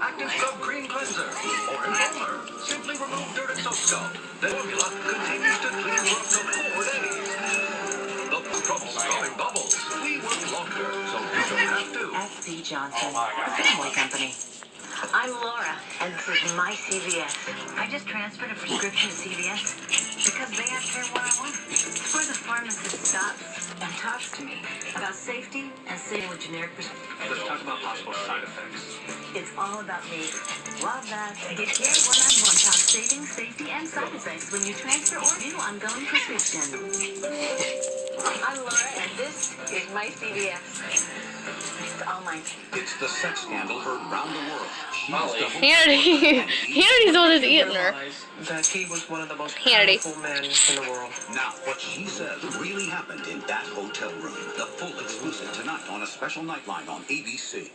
Active Scrub Cream Cleanser or in Foamer. Simply remove dirt and soap scum. The formula continues to clean you up for 4 days. The from scrubbing bubbles. We work longer, so you don't have to. S.C. Johnson, the family company. I'm Laura, and this is my CVS. I just transferred a prescription to CVS because they have care what I want. It's where the pharmacist stops and talks to me about safety and saving with generic prescriptions. Let's talk about possible side effects. It's all about me. Love that. Get care what I want. Talk saving, safety, and side effects when you transfer or new ongoing prescription. I'm Laura, and this is my CVS. It's all mine. It's the sex scandal heard round the world. Hannity's the one that's eating her. That he was one of the most Hannity. powerful men in the world. Now, what she says really happened in that hotel room. The full exclusive tonight on a special nightline on ABC.